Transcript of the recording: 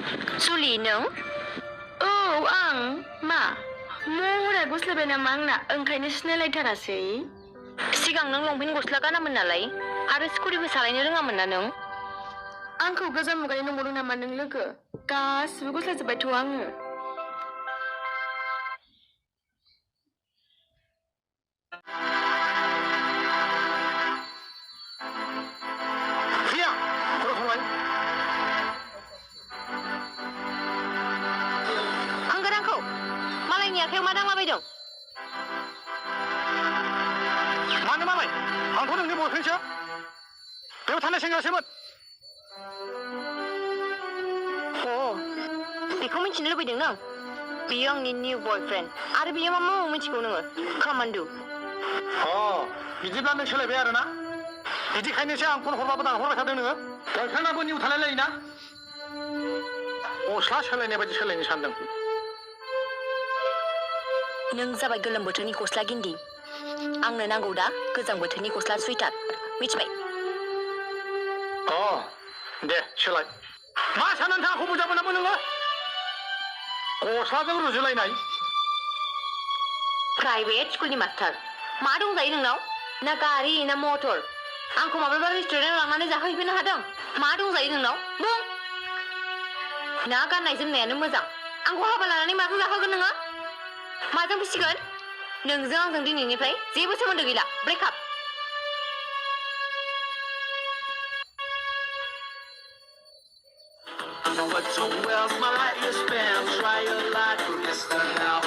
जुलि नों? औ आं मा महरा गुस्लायबाय नामा आंना ओंखायनो सिनायलायथारासै। सिगां नों लंपेन्ट गस्ला गानामोन नालाय आरो स्कुटिबो सालायनो रोङामोन ना नों? आंखौ गोजाम मुगानि नंबावदों नामा नों लोगो? गासिबो गुस्लायजोब्बायथ' आङो। हांगार आंखौ मालायनि आखायाव मा दांलाबायदों? मानो मालाय? आंथ' नोंनि बयफ्रेन्डसो। बेयाव थानाय सेंग्रासोमोन। बेखौ मिथिनो लुबैदों नों? बियो आंनि निउ बयफ्रेन्ड आरो बियो मा मावो मिथिगौ नोङो? खामान्डु। बिदिब्ला नों सोलायबाय आरोना? बिदिखायनोसो आं फन हरबाबो दानहरबाय थादों नोङो। बयफ्रेन्डआबो निउ थालायलायोना? गस्ला सोलायनाय बायदि सोलायनो सानदों। नों जाबाय गोलोम बोथोरनि गस्ला गिन्दि। आंनो नांगौ दा गोजां बोथोरनि गस्ला सुइटार। मिथिबाय? दे सोलाय। मा साननानै आंखौ मोजां मोनामोन नोङो? गस्लाजों रुजुलायनाय। प्राइभेट स्कुलनि मास्टार। मा दंजायो नोंनाव? ना गारि ना मटर? आंखौ माब्लाबा रेस्टुरेन्टाव लांनानै जाहैफेरनो हादों? मा दंजायो नोंनाव? बुं! ना गाननाय जोमनायानो मोजां। आंखौ हाबा लानानै माजों जाहोगोन नोङो? माजों फिसिगोन? नोंजों आंजों दिनैनिफ्राय जेबो सोमोन्दो गैला। Breakup. But so well, my life is spent, try a lot to get started out.